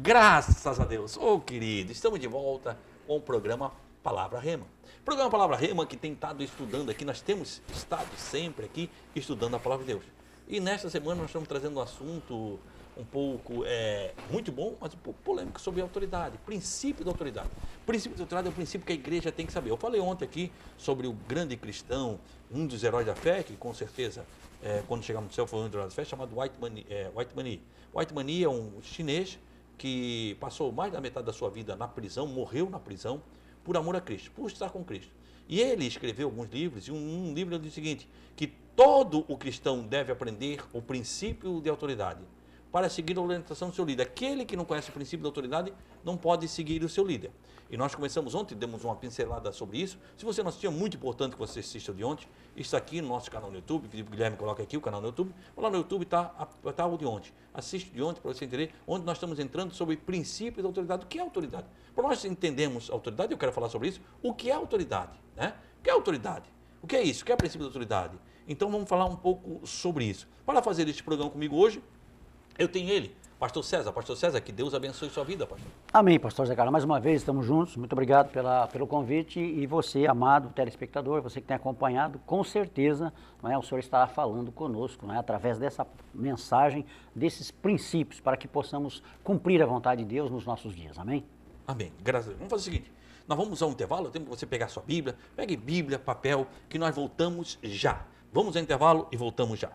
Graças a Deus. Ô, querido, estamos de volta com o programa Palavra Rema. Programa Palavra Rema que tem estado estudando aqui, nós temos estado sempre aqui estudando a Palavra de Deus. E nesta semana nós estamos trazendo um assunto um pouco, muito bom, mas um pouco polêmico sobre autoridade, princípio da autoridade. O princípio da autoridade é o princípio que a igreja tem que saber. Eu falei ontem aqui sobre o grande cristão, um dos heróis da fé, que com certeza, quando chegar no céu, foi um dos heróis da fé, chamado White Mani. White Mani é um chinês que passou mais da metade da sua vida na prisão, morreu na prisão, por amor a Cristo, por estar com Cristo. E ele escreveu alguns livros, e um livro diz o seguinte, que todo o cristão deve aprender o princípio de autoridade para seguir a orientação do seu líder. Aquele que não conhece o princípio da autoridade não pode seguir o seu líder. E nós começamos ontem, demos uma pincelada sobre isso. Se você não assistiu, é muito importante que você assista de ontem. Está aqui no nosso canal no YouTube, o Guilherme coloca aqui o canal no YouTube. Lá no YouTube está o de ontem. Assiste de ontem para você entender onde nós estamos entrando sobre princípio da autoridade. O que é autoridade? Para nós entendermos autoridade, eu quero falar sobre isso. O que é autoridade? Né? O que é autoridade? O que é isso? O que é princípio da autoridade? Então vamos falar um pouco sobre isso. Para fazer este programa comigo hoje, eu tenho ele, Pastor César, que Deus abençoe sua vida, pastor. Amém, pastor Zé Carlos. Mais uma vez estamos juntos, muito obrigado pelo convite e você, amado telespectador, você que tem acompanhado, com certeza o senhor estará falando conosco, através dessa mensagem, desses princípios, para que possamos cumprir a vontade de Deus nos nossos dias, amém? Amém, graças a Deus. Vamos fazer o seguinte, nós vamos a um intervalo, temos que você pegar sua Bíblia, pegue Bíblia, papel, que nós voltamos já. Vamos ao intervalo e voltamos já.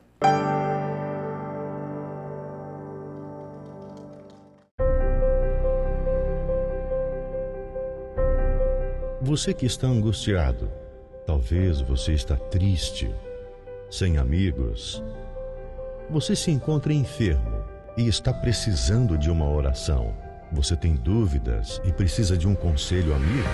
Você que está angustiado, talvez você está triste, sem amigos. Você se encontra enfermo e está precisando de uma oração. Você tem dúvidas e precisa de um conselho amigo?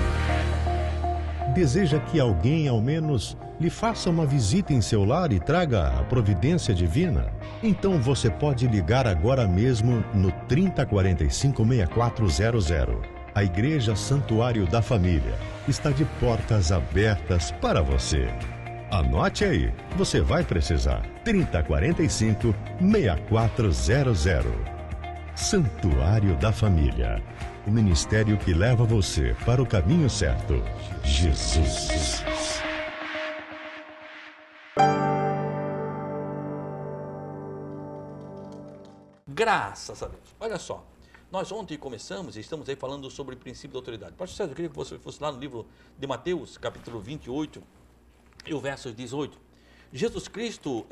Deseja que alguém, ao menos, lhe faça uma visita em seu lar e traga a providência divina? Então você pode ligar agora mesmo no 3045-6400. A Igreja Santuário da Família está de portas abertas para você. Anote aí, você vai precisar. 3045-6400. Santuário da Família. O ministério que leva você para o caminho certo. Jesus. Graças a Deus. Olha só. Nós ontem começamos e estamos aí falando sobre o princípio da autoridade. Pastor César, eu queria que você fosse lá no livro de Mateus, capítulo 28, e o verso 18. Jesus Cristo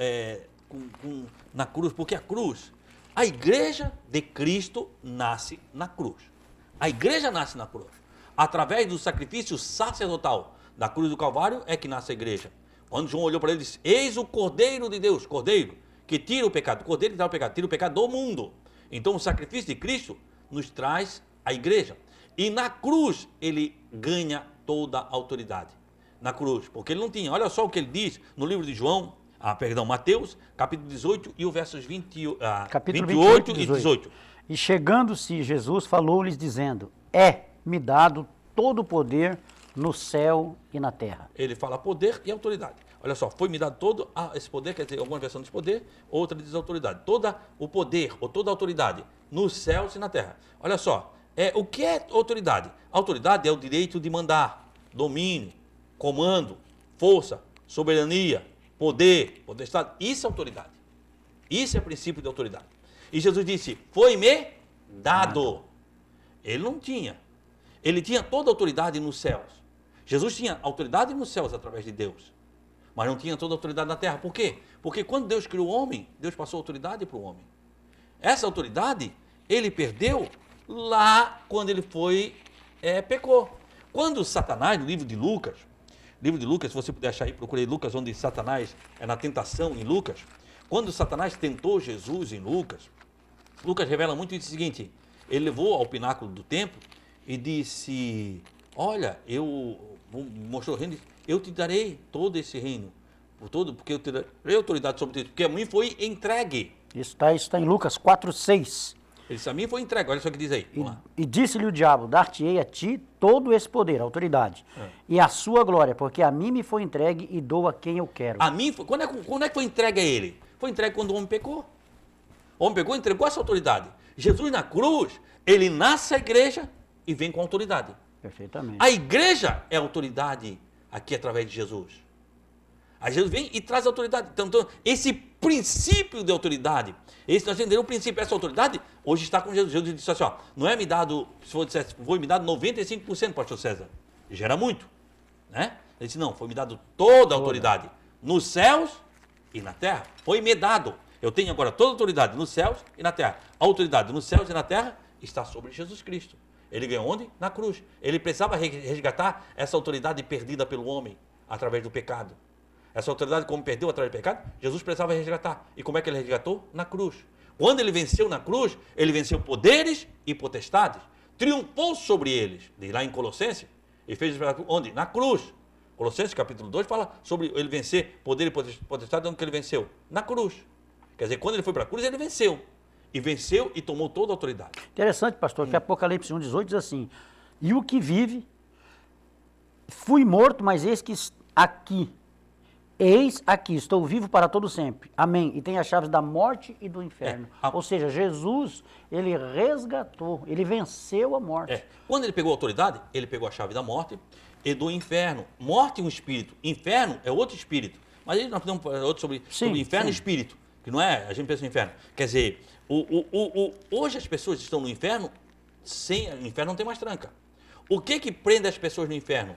na cruz, porque a cruz, a igreja de Cristo nasce na cruz. A igreja nasce na cruz. Através do sacrifício sacerdotal da cruz do Calvário é que nasce a igreja. Quando João olhou para ele e disse, eis o Cordeiro de Deus, Cordeiro, que tira o pecado. Cordeiro que tira o pecado do mundo. Então o sacrifício de Cristo nos traz a igreja. E na cruz ele ganha toda a autoridade. Na cruz, porque ele não tinha. Olha só o que ele diz no livro de Mateus, capítulo 18 e o versos 28 e 18. E chegando-se Jesus, falou-lhes dizendo, é-me dado todo o poder no céu e na terra. Ele fala poder e autoridade. Olha só, foi-me dado todo esse poder, quer dizer, alguma versão diz poder, outra diz autoridade. Todo o poder ou toda a autoridade nos céus e na terra. Olha só, o que é autoridade? Autoridade é o direito de mandar, domínio, comando, força, soberania, poder, potestade. Isso é autoridade. Isso é princípio de autoridade. E Jesus disse, foi-me dado. Ele não tinha. Ele tinha toda a autoridade nos céus. Jesus tinha autoridade nos céus através de Deus. Mas não tinha toda a autoridade na terra. Por quê? Porque quando Deus criou o homem, Deus passou autoridade para o homem. Essa autoridade, ele perdeu lá quando ele pecou. Quando Satanás, no livro de Lucas, se você puder achar aí, procurei Lucas, onde Satanás é na tentação em Lucas. Quando Satanás tentou Jesus em Lucas, Lucas revela muito isso, o seguinte, ele levou ao pináculo do templo e disse, olha, mostrou o reino, eu te darei todo esse reino, porque eu te darei autoridade sobre ti, porque a mim foi entregue. Isso está em Lucas 4:6. Ele disse, a mim foi entregue, olha só o que diz aí. E disse-lhe o diabo, dar-te-ei a ti todo esse poder, autoridade, e a sua glória, porque a mim me foi entregue e dou a quem eu quero. A mim, quando é que foi entregue a ele? Foi entregue quando o homem pecou. O homem pegou e entregou essa autoridade. Jesus na cruz, ele nasce a igreja e vem com autoridade. Perfeitamente. A igreja é a autoridade aqui através de Jesus. Aí Jesus vem e traz autoridade. Então, esse princípio de autoridade, nós entendemos o princípio, essa autoridade, hoje está com Jesus. Jesus disse assim, ó, não é me dado, se for dissesse, foi me dado 95%, pastor César. Gera muito, né? Ele disse, não, foi me dado toda a autoridade, nos céus e na terra. Foi me dado. Eu tenho agora toda a autoridade nos céus e na terra. A autoridade nos céus e na terra está sobre Jesus Cristo. Ele ganhou onde? Na cruz. Ele precisava resgatar essa autoridade perdida pelo homem através do pecado. Essa autoridade, como perdeu através do pecado, Jesus precisava resgatar. E como é que ele resgatou? Na cruz. Quando ele venceu na cruz, ele venceu poderes e potestades. Triunfou sobre eles. Diz lá em Colossenses, ele fez onde? Na cruz. Colossenses capítulo 2 fala sobre ele vencer poder e potestade. Onde que ele venceu? Na cruz. Quer dizer, quando ele foi para a cruz, ele venceu. E venceu e tomou toda a autoridade. Interessante, pastor, que Apocalipse 1,18 diz assim, e o que vive, fui morto, mas eis aqui, estou vivo para todo sempre. Amém. E tem as chaves da morte e do inferno. Ou seja, Jesus, ele resgatou, ele venceu a morte. Quando ele pegou a autoridade, ele pegou a chave da morte e do inferno. Morte é um espírito, inferno é outro espírito. Mas aí nós podemos falar outro sobre inferno e espírito, que não é, a gente pensa no inferno. Quer dizer, hoje as pessoas estão no inferno, o inferno não tem mais tranca. O que prende as pessoas no inferno?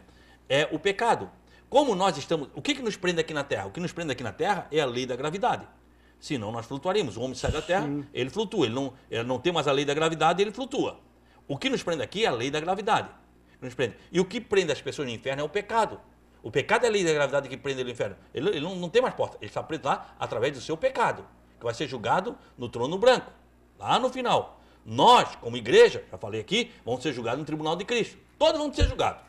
É o pecado. Como nós estamos, o que nos prende aqui na Terra? O que nos prende aqui na Terra é a lei da gravidade. Senão nós flutuaríamos. O homem sai da Terra, ele flutua. Ele não tem mais a lei da gravidade, ele flutua. O que nos prende aqui é a lei da gravidade. Nos prende. E o que prende as pessoas no inferno é o pecado. O pecado é a lei da gravidade que prende ele no inferno. Ele não tem mais porta. Ele está preso lá através do seu pecado, que vai ser julgado no trono branco, lá no final. Nós, como igreja, já falei aqui, vamos ser julgados no tribunal de Cristo. Todos vão ser julgados.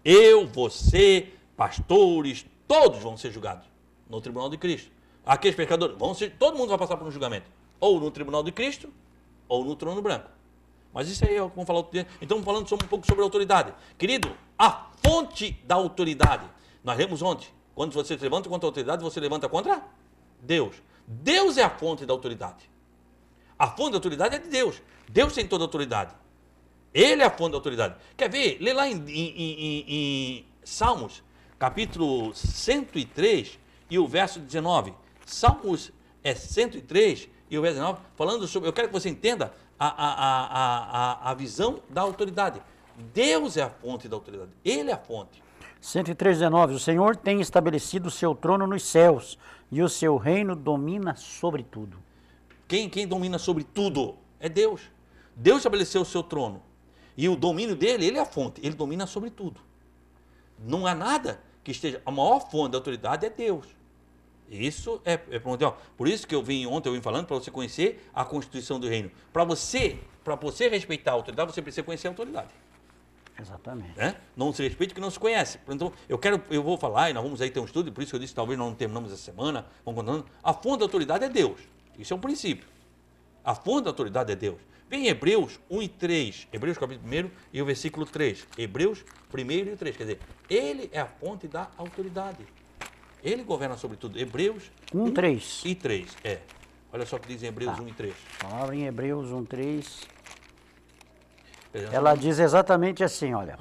Eu, você, pastores, todos vão ser julgados no tribunal de Cristo. Aqueles pecadores, todo mundo vai passar por um julgamento. Ou no tribunal de Cristo, ou no trono branco. Mas isso aí é o que vamos falar outro dia. Então, falando um pouco sobre a autoridade. Querido, a fonte da autoridade. Nós lemos ontem. Quando você se levanta contra a autoridade, você levanta contra Deus. Deus é a fonte da autoridade. A fonte da autoridade é de Deus. Deus tem toda a autoridade. Ele é a fonte da autoridade. Quer ver? Lê lá em Salmos, capítulo 103 e o verso 19. Salmos 103 e o verso 19, falando sobre... Eu quero que você entenda a visão da autoridade. Deus é a fonte da autoridade. Ele é a fonte. 103:19. O Senhor tem estabelecido o seu trono nos céus e o seu reino domina sobre tudo. Quem domina sobre tudo é Deus. Deus estabeleceu o seu trono. E o domínio dele, ele é a fonte. Ele domina sobre tudo. Não há nada que esteja... A maior fonte da autoridade é Deus. Isso é primordial. Por isso que ontem eu vim falando, para você conhecer a constituição do reino. Para você respeitar a autoridade, você precisa conhecer a autoridade. Exatamente. Né? Não se respeita que não se conhece. Então, eu vou falar, e nós vamos aí ter um estudo, por isso que eu disse, talvez nós não terminamos essa semana, vamos contando. A fonte da autoridade é Deus. Isso é um princípio. A fonte da autoridade é Deus. Vem em Hebreus 1 e 3. Hebreus capítulo 1 e o versículo 3. Hebreus 1 e 3. Quer dizer, ele é a fonte da autoridade. Ele governa sobre tudo. Hebreus 1, 3. E 3. Olha só o que diz em Hebreus 1 e 3. A palavra em Hebreus 1, 3. Ela diz exatamente assim, olha.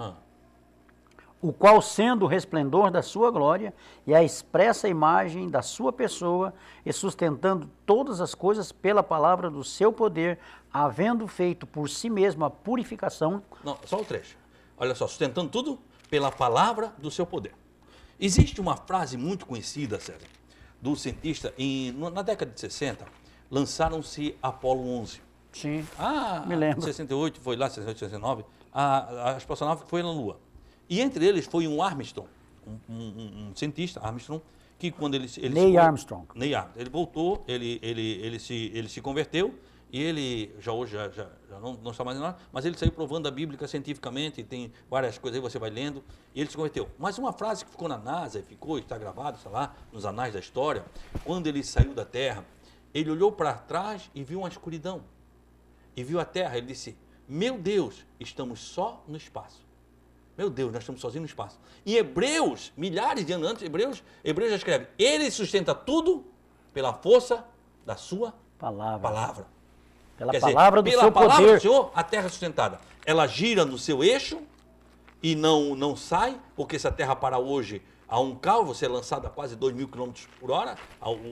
O qual, sendo o resplendor da sua glória e a expressa imagem da sua pessoa, e sustentando todas as coisas pela palavra do seu poder, havendo feito por si mesmo a purificação... Não, só o trecho. Olha só, sustentando tudo pela palavra do seu poder. Existe uma frase muito conhecida, César, do cientista, na década de 60, lançaram-se Apolo 11. Sim, me lembro. 68, foi lá, 68, 69, a espaçonave foi na Lua. E entre eles foi um Armstrong, um cientista, Armstrong, que quando ele Neil Armstrong. Ele voltou, ele se converteu, e ele, hoje não está mais em nada, mas ele saiu provando a Bíblia cientificamente, tem várias coisas aí, você vai lendo, e ele se converteu. Mas uma frase que ficou na NASA, está gravado, sei lá, nos anais da história, quando ele saiu da Terra, ele olhou para trás e viu uma escuridão, e viu a Terra, ele disse, meu Deus, estamos só no espaço. Meu Deus, nós estamos sozinhos no espaço. Em Hebreus, milhares de anos antes, Hebreus já escreve, ele sustenta tudo pela força da sua palavra. Pela Quer palavra do dizer, seu pela palavra poder. do Senhor, a terra é sustentada. Ela gira no seu eixo e não sai, porque se a terra parar hoje a um carro, você é lançado a quase 2.000 km por hora,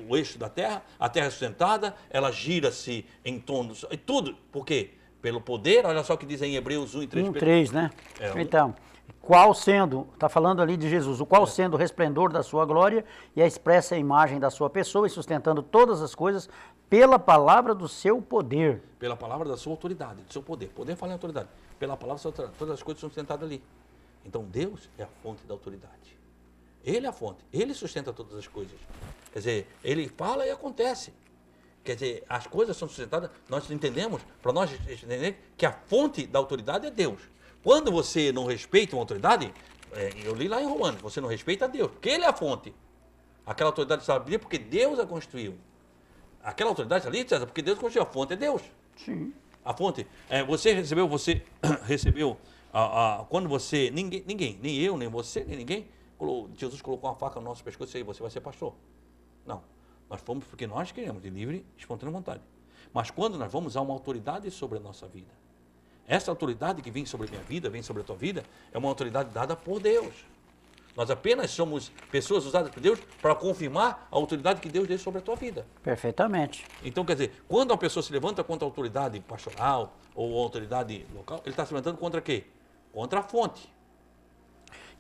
o eixo da terra, a terra é sustentada, ela gira-se em torno, e tudo, por quê? Pelo poder, olha só o que diz em Hebreus 1 e 3. 1:3, né? É, Então, qual sendo, está falando ali de Jesus, o qual sendo o resplendor da sua glória e a expressa imagem da sua pessoa e sustentando todas as coisas pela palavra do seu poder. Pela palavra da sua autoridade, do seu poder. Poder fala em autoridade. Pela palavra da sua autoridade. Todas as coisas são sustentadas ali. Então Deus é a fonte da autoridade. Ele é a fonte. Ele sustenta todas as coisas. Quer dizer, ele fala e acontece. Quer dizer, as coisas são sustentadas, nós entendemos, para nós entender que a fonte da autoridade é Deus. Quando você não respeita uma autoridade, eu li lá em Romanos, você não respeita a Deus, porque ele é a fonte. Aquela autoridade está ali porque Deus a construiu. Aquela autoridade está ali, César, porque Deus construiu. A fonte é Deus. Sim. A fonte, você recebeu, quando você, ninguém, nem eu, nem você, nem ninguém, Jesus colocou uma faca no nosso pescoço e você vai ser pastor. Não, nós fomos porque nós queremos, de livre, espontânea vontade. Mas quando nós vamos, há uma autoridade sobre a nossa vida. Essa autoridade que vem sobre a minha vida, vem sobre a tua vida, é uma autoridade dada por Deus. Nós apenas somos pessoas usadas por Deus para confirmar a autoridade que Deus deu sobre a tua vida. Perfeitamente. Então, quer dizer, quando uma pessoa se levanta contra a autoridade pastoral ou autoridade local, ele está se levantando contra quê? Contra a fonte.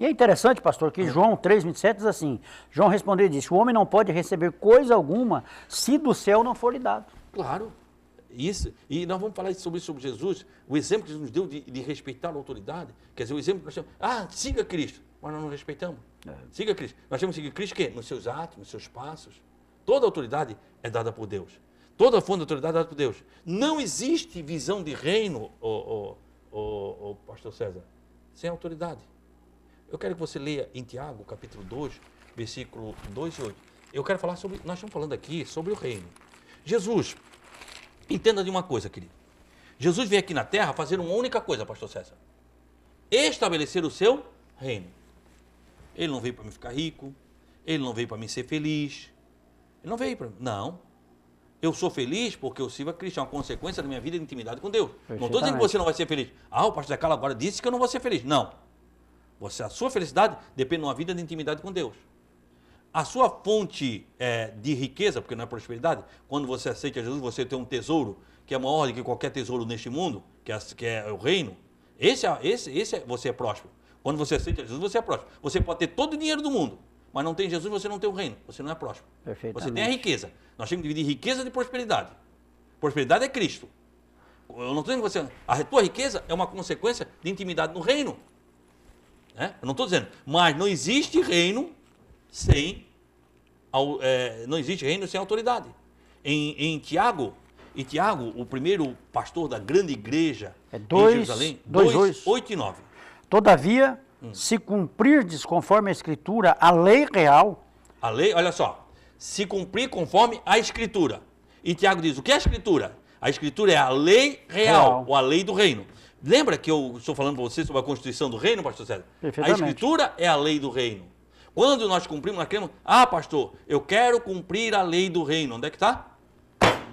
E é interessante, pastor, que João 3,27 diz assim, João respondeu e disse, o homem não pode receber coisa alguma se do céu não for lhe dado. Claro. Isso, e nós vamos falar sobre isso, sobre Jesus, o exemplo que Jesus nos deu de respeitar a autoridade, quer dizer, o exemplo que nós temos, siga Cristo, mas nós não respeitamos. Siga Cristo. Nós temos que seguir Cristo o quê? Nos seus atos, nos seus passos. Toda autoridade é dada por Deus. Toda fonte de autoridade é dada por Deus. Não existe visão de reino, pastor César, sem autoridade. Eu quero que você leia em Tiago, capítulo 2, versículo 2 e 8. Eu quero falar sobre, nós estamos falando aqui sobre o reino. Jesus, entenda de uma coisa, querido. Jesus veio aqui na terra fazer uma única coisa, pastor César. Estabelecer o seu reino. Ele não veio para me ficar rico, ele não veio para mim ser feliz. Ele não veio para mim. Não. Eu sou feliz porque eu sirvo a Cristo, é uma consequência da minha vida de intimidade com Deus. Não estou dizendo que você não vai ser feliz. O pastor Zé Carlos agora disse que eu não vou ser feliz. Não. A sua felicidade depende de uma vida de intimidade com Deus. A sua fonte de riqueza, porque não é prosperidade, quando você aceita Jesus, você tem um tesouro que é maior do que qualquer tesouro neste mundo, que é o reino. Você é próspero. Quando você aceita Jesus, você é próspero. Você pode ter todo o dinheiro do mundo, mas não tem Jesus, você não tem o reino. Você não é próspero. Você tem a riqueza. Nós temos que dividir riqueza de prosperidade. Prosperidade é Cristo. Eu não estou dizendo que você... A tua riqueza é uma consequência de intimidade no reino. Eu não estou dizendo, mas não existe reino sem autoridade. Em Tiago, o primeiro pastor da grande igreja em Jerusalém, 8 e 9. Todavia, se cumprirdes conforme a Escritura, a lei real... A lei, olha só, se cumprir conforme a Escritura. E Tiago diz, o que é a Escritura? A Escritura é a lei real. Ou a lei do reino. Lembra que eu estou falando para você sobre a Constituição do reino, pastor César? A Escritura é a lei do reino. Quando nós cumprimos, nós queremos... pastor, eu quero cumprir a lei do reino. Onde é que está?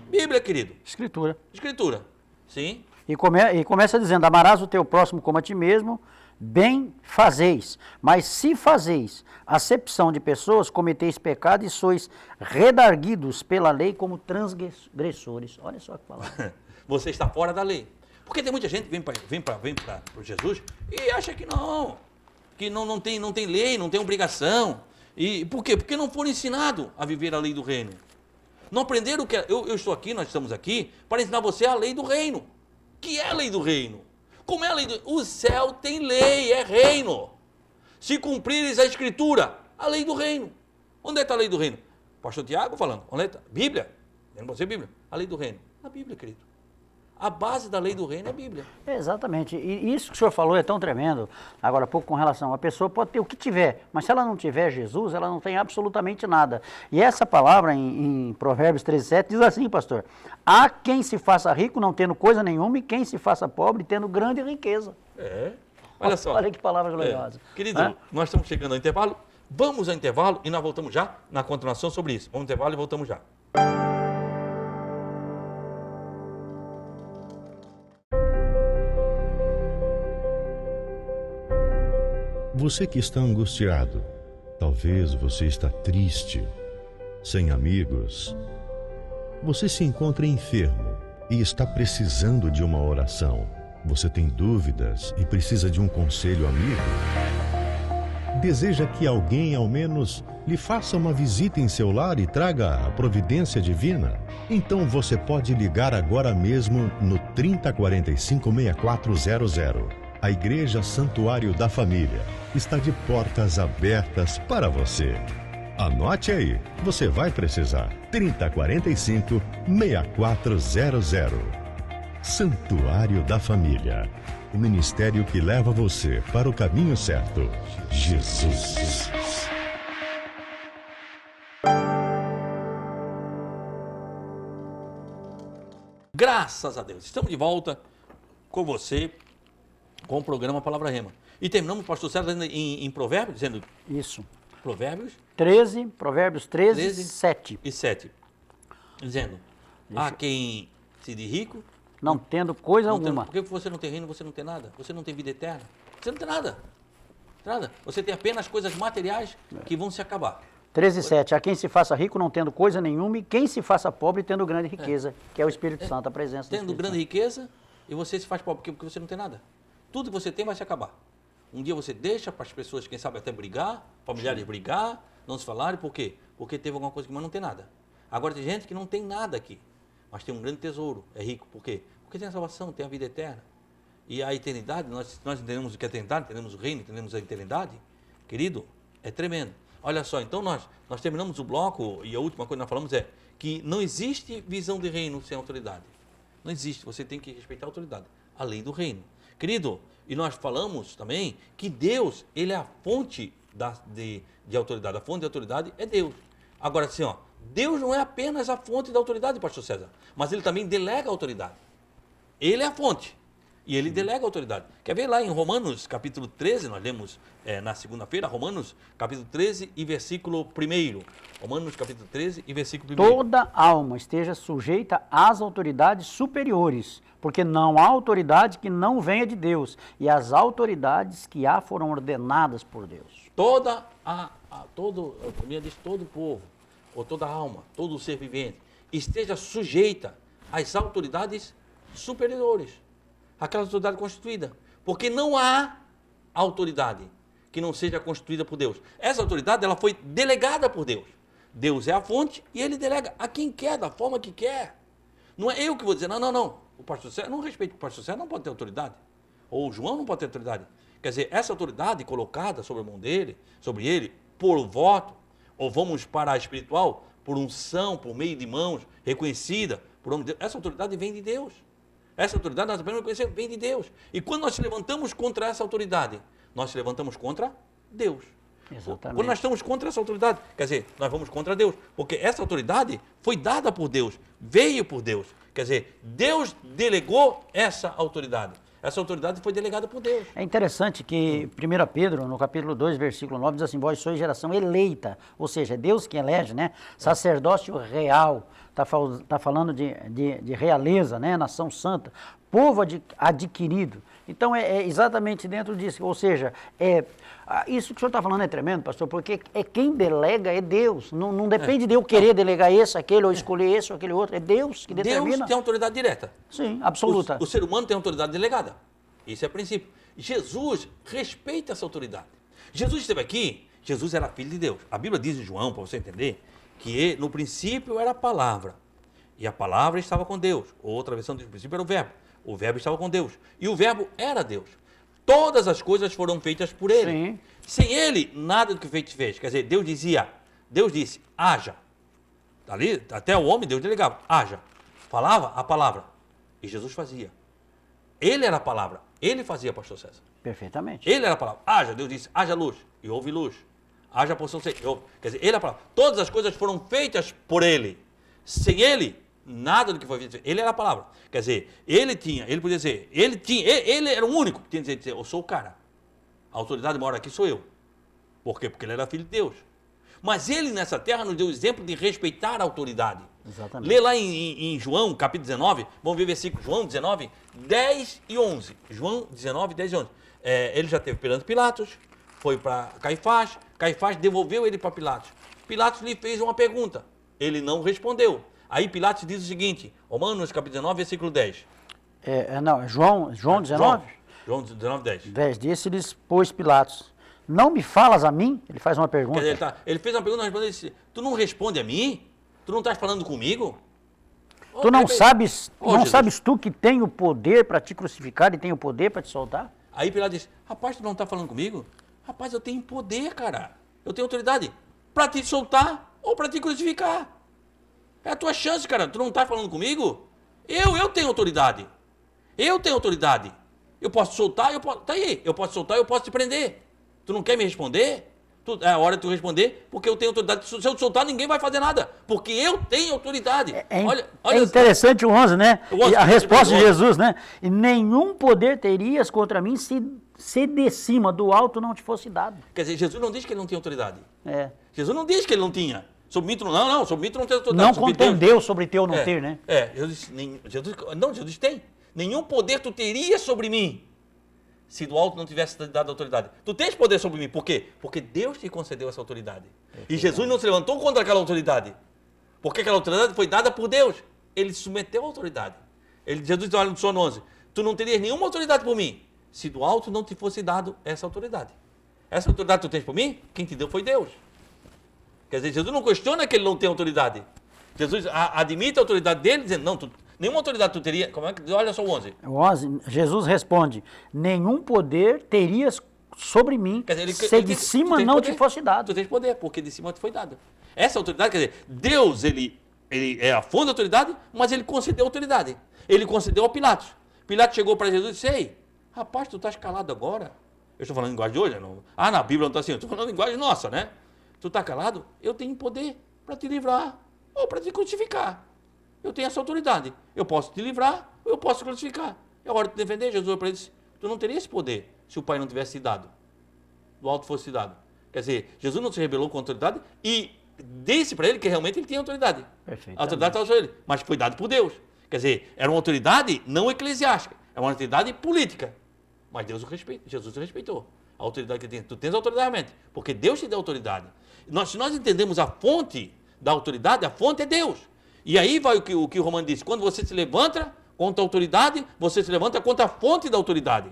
Bíblia, querido. Escritura. Escritura, sim. E começa dizendo, amarás o teu próximo como a ti mesmo, bem fazeis. Mas se fazeis acepção de pessoas, cometeis pecado e sois redarguidos pela lei como transgressores. Olha só que palavra. Você está fora da lei. Porque tem muita gente que vem para Jesus e acha que não tem lei, não tem obrigação. E por quê? Porque não foram ensinados a viver a lei do reino. Não aprenderam que eu estou aqui, nós estamos aqui, para ensinar você a lei do reino. Que é a lei do reino? Como é a lei do reino? O céu tem lei, é reino. Se cumprires a Escritura, a lei do reino. Onde está a lei do reino? Pastor Tiago falando, onde está? Bíblia. Lembra você, Bíblia? A lei do reino. Na Bíblia, querido. A base da lei do reino é a Bíblia. Exatamente. E isso que o senhor falou é tão tremendo, agora há pouco com relação, a pessoa pode ter o que tiver, mas se ela não tiver Jesus, ela não tem absolutamente nada. E essa palavra em Provérbios 13:7 diz assim, pastor, há quem se faça rico não tendo coisa nenhuma e quem se faça pobre tendo grande riqueza. Olha só. Olha que palavra gloriosa. Querido, nós estamos chegando ao intervalo, vamos ao intervalo e nós voltamos já na continuação sobre isso. Vamos ao intervalo e voltamos já. Você que está angustiado, talvez você está triste, sem amigos. Você se encontra enfermo e está precisando de uma oração. Você tem dúvidas e precisa de um conselho amigo? Deseja que alguém, ao menos, lhe faça uma visita em seu lar e traga a providência divina? Então você pode ligar agora mesmo no 3045-6400. A Igreja Santuário da Família está de portas abertas para você. Anote aí, você vai precisar. 3045-6400. Santuário da Família. O ministério que leva você para o caminho certo. Jesus. Graças a Deus. Estamos de volta com você, com o programa Palavra Rema. E terminamos, pastor César, em Provérbios, dizendo... Isso. Provérbios 13, Provérbios 13, 7. E 7. Dizendo, há quem se diz rico... Não tendo coisa alguma. Porque você não tem reino, você não tem nada. Você não tem vida eterna. Você não tem nada. Nada. Você tem apenas coisas materiais que vão se acabar. 13, 7. A quem se faça rico não tendo coisa nenhuma e quem se faça pobre tendo grande riqueza, que é o Espírito Santo, a presença do Tendo grande riqueza e você se faz pobre porque você não tem nada. Tudo que você tem vai se acabar. Um dia você deixa para as pessoas, quem sabe até brigar, familiares brigar, não se falarem. Por quê? Porque teve alguma coisa que mas não tem nada. Agora tem gente que não tem nada aqui, mas tem um grande tesouro, é rico. Por quê? Porque tem a salvação, tem a vida eterna. E a eternidade, nós entendemos o que é a eternidade, entendemos o reino, entendemos a eternidade. Querido, é tremendo. Olha só, então nós terminamos o bloco e a última coisa que nós falamos é que não existe visão de reino sem autoridade. Não existe, você tem que respeitar a autoridade, a lei do reino. Querido, e nós falamos também que Deus, ele é a fonte de autoridade. A fonte de autoridade é Deus. Agora, assim, ó, Deus não é apenas a fonte da autoridade, pastor César, mas ele também delega a autoridade. Ele é a fonte e ele delega a autoridade. Quer ver lá em Romanos capítulo 13, nós lemos na segunda-feira, Romanos capítulo 13 e versículo 1. Romanos capítulo 13 e versículo 1. Toda alma esteja sujeita às autoridades superiores, porque não há autoridade que não venha de Deus, e as autoridades que há foram ordenadas por Deus. Todo o povo, ou toda alma, todo ser vivente, esteja sujeita às autoridades superiores, aquela autoridade constituída, porque não há autoridade que não seja constituída por Deus. Essa autoridade, ela foi delegada por Deus. Deus é a fonte e ele delega a quem quer, da forma que quer. Não é eu que vou dizer, não, o pastor César, não respeito o pastor César, não pode ter autoridade. Ou o João não pode ter autoridade. Quer dizer, essa autoridade colocada sobre a mão dele, sobre ele, por voto, ou vamos para a espiritual, por unção, por meio de mãos, reconhecida por homem de Deus, essa autoridade vem de Deus. Essa autoridade, nós aprendemos a conhecer, vem de Deus. E quando nós se levantamos contra essa autoridade, nós se levantamos contra Deus. Exatamente. Quando nós estamos contra essa autoridade, quer dizer, nós vamos contra Deus. Porque essa autoridade foi dada por Deus, veio por Deus. Quer dizer, Deus delegou essa autoridade. Essa autoridade foi delegada por Deus. É interessante que 1 Pedro, no capítulo 2, versículo 9, diz assim, vós sois geração eleita, ou seja, é Deus que elege, né? Sacerdócio real, está falando de realeza, né? Nação santa, povo adquirido. Então é exatamente dentro disso, ou seja, isso que o senhor está falando é tremendo, pastor, porque quem delega é Deus, não depende de eu querer delegar esse, aquele, ou escolher esse ou aquele outro, é Deus que determina. Deus tem autoridade direta. Sim, absoluta. O ser humano tem autoridade delegada, isso é princípio. Jesus respeita essa autoridade. Jesus esteve aqui, Jesus era filho de Deus. A Bíblia diz em João, para você entender, que no princípio era a palavra, e a palavra estava com Deus. Outra versão diz, no princípio era o verbo estava com Deus, e o verbo era Deus. Todas as coisas foram feitas por ele. Sim. Sem ele, nada do que fez. Quer dizer, Deus disse, haja. Ali, até o homem, Deus delegava, haja. Falava a palavra, e Jesus fazia. Ele era a palavra, ele fazia, pastor César. Perfeitamente. Ele era a palavra, haja, Deus disse, haja luz, e houve luz. Haja porção sem, e houve. Quer dizer, ele é a palavra. Todas as coisas foram feitas por ele. Sem ele, nada do que foi feito. Ele era a palavra. Quer dizer, ele podia dizer, ele era o único que tinha que dizer, eu sou o cara. A autoridade maior aqui sou eu. Por quê? Porque ele era filho de Deus. Mas ele nessa terra nos deu o exemplo de respeitar a autoridade. Exatamente. Lê lá em João, capítulo 19, vamos ver o versículo, João 19, 10 e 11. João 19, 10 e 11. Ele já teve perante Pilatos, foi para Caifás, Caifás devolveu ele para Pilatos. Pilatos lhe fez uma pergunta, ele não respondeu. Aí Pilatos diz o seguinte, Romanos capítulo 19, versículo 10. João 19? João 19, 10. 10. Disse-lhes, pois, Pilatos, não me falas a mim? Ele faz uma pergunta. Quer dizer, ele fez uma pergunta, respondeu, ele disse, tu não responde a mim? Tu não estás falando comigo? Tu não sabes tu que tem o poder para te crucificar e tem o poder para te soltar? Aí Pilatos disse, rapaz, tu não está falando comigo? Rapaz, eu tenho poder, cara. Eu tenho autoridade para te soltar ou para te crucificar. É a tua chance, cara. Tu não está falando comigo? Eu tenho autoridade. Eu tenho autoridade. Eu posso soltar, tá aí. Eu posso soltar, eu posso te prender. Tu não quer me responder? É a hora de tu responder, porque eu tenho autoridade. Se eu te soltar, ninguém vai fazer nada, porque eu tenho autoridade. Olha interessante o 11, né? A resposta de Jesus, né? E nenhum poder terias contra mim se de cima do alto não te fosse dado. Quer dizer, Jesus não diz que ele não tinha autoridade. Jesus não diz que ele não tinha. Sobre mim, sobre mim tu não tem autoridade. Não contendeu sobre teu não ter, né? Jesus tem. Nenhum poder tu teria sobre mim, se do alto não tivesse dado autoridade. Tu tens poder sobre mim, por quê? Porque Deus te concedeu essa autoridade. E Jesus não se levantou contra aquela autoridade, porque aquela autoridade foi dada por Deus. Ele se submeteu à autoridade. Jesus diz, olha no João 11, tu não terias nenhuma autoridade por mim, se do alto não te fosse dado essa autoridade. Essa autoridade que tu tens por mim, quem te deu foi Deus. Quer dizer, Jesus não questiona que ele não tem autoridade. Jesus admite a autoridade dele, dizendo, não, nenhuma autoridade tu teria. Como é que. Olha só o 11. O 11, Jesus responde: nenhum poder terias sobre mim, quer dizer, se de cima não te fosse dado. Tu tens poder, porque de cima te foi dado. Essa autoridade, quer dizer, Deus, ele é a fonte da autoridade, mas ele concedeu autoridade. Ele concedeu a Pilatos. Pilatos chegou para Jesus e disse: ei, rapaz, tu estás calado agora? Eu estou falando em linguagem de hoje? Não? Na Bíblia não está assim, eu estou falando em linguagem nossa, né? Tu está calado? Eu tenho poder para te livrar ou para te crucificar. Eu tenho essa autoridade. Eu posso te livrar ou eu posso te crucificar. É hora de te defender. Jesus para ele disse: tu não teria esse poder se o Pai não tivesse te dado, do alto fosse te dado. Quer dizer, Jesus não se rebelou com a autoridade e disse para ele que realmente ele tinha autoridade. A autoridade estava sobre ele, mas foi dado por Deus. Quer dizer, era uma autoridade não eclesiástica, é uma autoridade política. Mas Deus o respeita, Jesus o respeitou. A autoridade que tem. Tu tens autoridade realmente, porque Deus te deu autoridade. Se nós entendemos a fonte da autoridade, a fonte é Deus. E aí vai o que o Romano disse: quando você se levanta contra a autoridade, você se levanta contra a fonte da autoridade.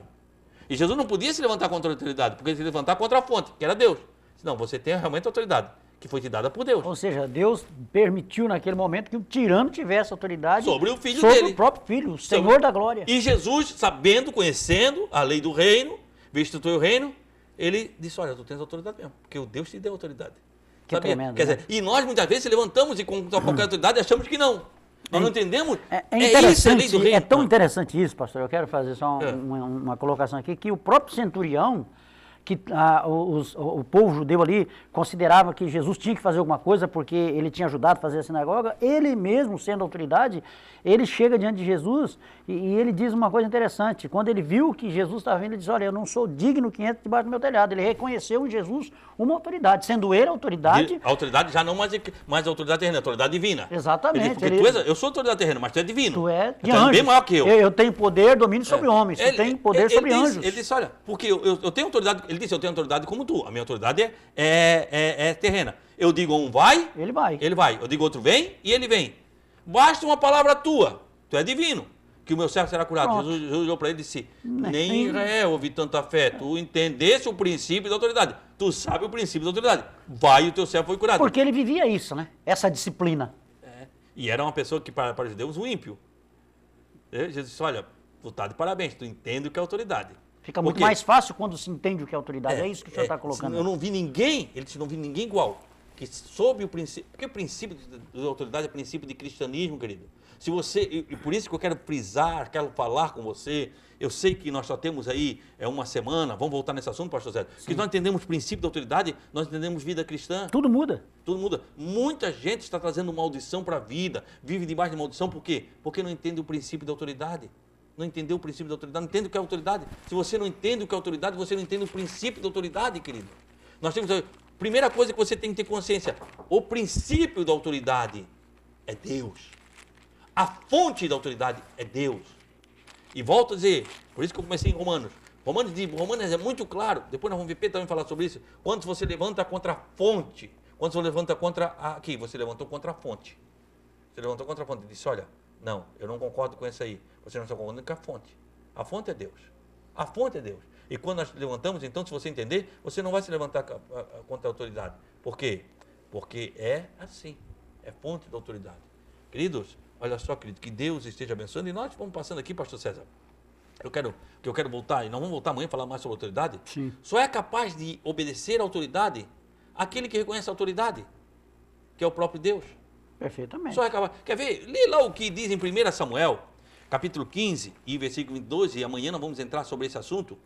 E Jesus não podia se levantar contra a autoridade, porque ele se levantar contra a fonte, que era Deus. Não, você tem realmente autoridade, que foi te dada por Deus. Ou seja, Deus permitiu naquele momento que o tirano tivesse autoridade sobre o filho sobre dele. O próprio filho, o Senhor da glória. E Jesus, sabendo, conhecendo a lei do reino, visto o reino, ele disse: olha, tu tens autoridade mesmo, porque o Deus te deu autoridade. Que tremendo, quer dizer, e nós muitas vezes levantamos e com qualquer autoridade achamos que não. Nós não entendemos. Isso a lei do reino. É tão interessante isso, pastor. Eu quero fazer só uma colocação aqui, que o próprio centurião, que o povo judeu ali considerava que Jesus tinha que fazer alguma coisa porque ele tinha ajudado a fazer a sinagoga, ele mesmo, sendo autoridade, ele chega diante de Jesus e ele diz uma coisa interessante. Quando ele viu que Jesus estava vindo, ele disse: olha, eu não sou digno que entre debaixo do meu telhado. Ele reconheceu em Jesus uma autoridade, sendo ele autoridade. A autoridade já não mais autoridade terrena, autoridade divina. Exatamente. Eu sou autoridade terrena, mas tu é divino. Tu é de anjo. É bem maior que eu. Eu tenho poder, domínio sobre homens. Tu tem poder sobre anjos. Ele disse: olha, porque eu tenho autoridade. Ele disse: eu tenho autoridade como tu. A minha autoridade é terrena. Eu digo um vai, ele vai. Ele vai. Eu digo outro vem e ele vem. Basta uma palavra tua. Tu é divino. Que o meu servo será curado. Jesus olhou para ele e disse: nem Israel houve tanta fé. Tu entendesse o princípio da autoridade. Tu sabe o princípio da autoridade. Vai, o teu servo foi curado. Porque ele vivia isso, né? Essa disciplina. E era uma pessoa que, para os judeus, um ímpio. Jesus disse: olha, tu tá de parabéns. Tu entende o que é autoridade. Fica muito mais fácil quando se entende o que é autoridade. É isso que o senhor está colocando. Eu não vi ninguém, ele disse: não vi ninguém igual. Que soube o princípio. Porque o princípio da autoridade é princípio de cristianismo, querido. Se você, e por isso que eu quero frisar, quero falar com você. Eu sei que nós só temos aí uma semana, vamos voltar nesse assunto, pastor Zé, que nós entendemos o princípio da autoridade, nós entendemos vida cristã. Tudo muda. Tudo muda. Muita gente está trazendo maldição para a vida, vive debaixo de maldição, por quê? Porque não entende o princípio da autoridade. Não entendeu o princípio da autoridade, não entende o que é autoridade. Se você não entende o que é autoridade, você não entende o princípio da autoridade, querido. Nós temos a primeira coisa que você tem que ter consciência: o princípio da autoridade é Deus. A fonte da autoridade é Deus. E volto a dizer, por isso que eu comecei em Romanos. Romanos é muito claro. Depois nós vamos ver Pedro também falar sobre isso. Quando você levanta contra a fonte, quando você levanta contra aqui, você levantou contra a fonte. Você levantou contra a fonte e disse, olha, não, eu não concordo com isso aí. Você não está concordando com a fonte. A fonte é Deus. A fonte é Deus. E quando nós levantamos, então, se você entender, você não vai se levantar contra a autoridade. Por quê? Porque é assim. É fonte da autoridade. Queridos, olha só, querido, que Deus esteja abençoando. E nós vamos passando aqui, pastor César. Eu quero voltar, e nós vamos voltar amanhã a falar mais sobre autoridade. Sim. Só é capaz de obedecer a autoridade aquele que reconhece a autoridade, que é o próprio Deus. Perfeitamente. Só é capaz. Quer ver? Lê lá o que diz em 1 Samuel, capítulo 15 e versículo 22, e amanhã nós vamos entrar sobre esse assunto.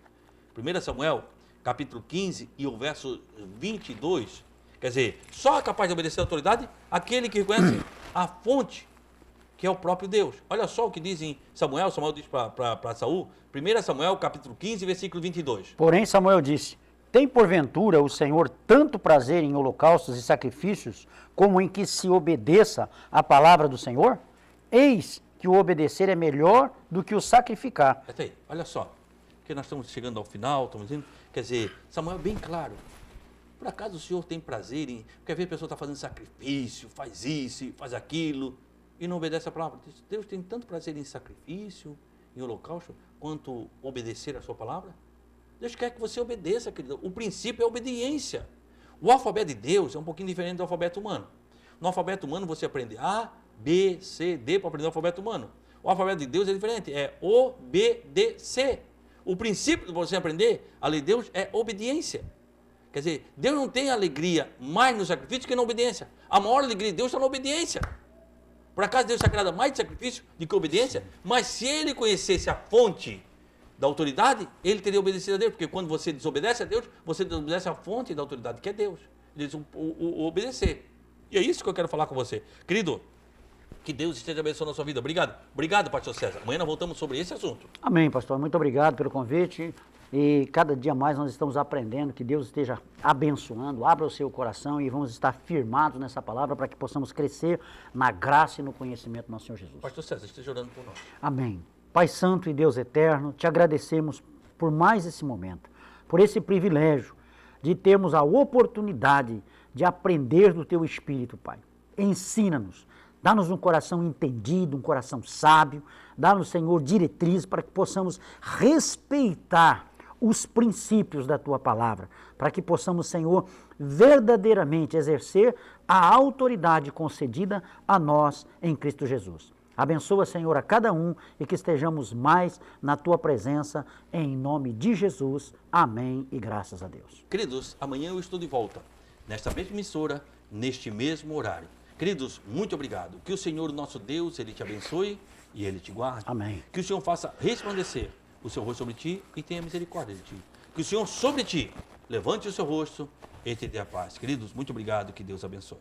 1 Samuel, capítulo 15 e o verso 22. Quer dizer, só é capaz de obedecer a autoridade aquele que reconhece a fonte, que é o próprio Deus. Olha só o que diz em Samuel diz para Saul, 1 Samuel, capítulo 15, versículo 22. Porém, Samuel disse, tem porventura o Senhor tanto prazer em holocaustos e sacrifícios, como em que se obedeça à palavra do Senhor? Eis que o obedecer é melhor do que o sacrificar. Até aí, olha só, que nós estamos chegando ao final, estamos dizendo, quer dizer, Samuel é bem claro. Por acaso o Senhor tem prazer em... Quer ver a pessoa está fazendo sacrifício, faz isso, faz aquilo, e não obedece a palavra. Deus tem tanto prazer em sacrifício, em holocausto, quanto obedecer a sua palavra? Deus quer que você obedeça, querido. O princípio é a obediência. O alfabeto de Deus é um pouquinho diferente do alfabeto humano. No alfabeto humano você aprende A, B, C, D para aprender o alfabeto humano. O alfabeto de Deus é diferente, é obedecer. O princípio de você aprender a lei de Deus é obediência. Quer dizer, Deus não tem alegria mais no sacrifício que na obediência. A maior alegria de Deus está na obediência. Por acaso Deus se agrada mais de sacrifício do que obediência? Mas se ele conhecesse a fonte da autoridade, ele teria obedecido a Deus. Porque quando você desobedece a Deus, você desobedece a fonte da autoridade, que é Deus. Ele diz o obedecer. E é isso que eu quero falar com você. Querido, que Deus esteja abençoando a sua vida. Obrigado. Obrigado, pastor César. Amanhã nós voltamos sobre esse assunto. Amém, pastor. Muito obrigado pelo convite. E cada dia mais nós estamos aprendendo, que Deus esteja abençoando, abra o seu coração e vamos estar firmados nessa palavra para que possamos crescer na graça e no conhecimento do nosso Senhor Jesus. Pastor César, esteja orando por nós. Amém. Pai Santo e Deus Eterno, te agradecemos por mais esse momento, por esse privilégio de termos a oportunidade de aprender do Teu Espírito, Pai. Ensina-nos, dá-nos um coração entendido, um coração sábio, dá-nos, Senhor, diretrizes para que possamos respeitar os princípios da Tua palavra, para que possamos, Senhor, verdadeiramente exercer a autoridade concedida a nós em Cristo Jesus. Abençoa, Senhor, a cada um e que estejamos mais na Tua presença, em nome de Jesus. Amém e graças a Deus. Queridos, amanhã eu estou de volta, nesta mesma emissora, neste mesmo horário. Queridos, muito obrigado. Que o Senhor, nosso Deus, Ele te abençoe e Ele te guarde. Amém. Que o Senhor faça resplandecer o seu rosto sobre ti e tenha misericórdia de ti. Que o Senhor sobre ti levante o seu rosto e te dê a paz. Queridos, muito obrigado. Que Deus abençoe.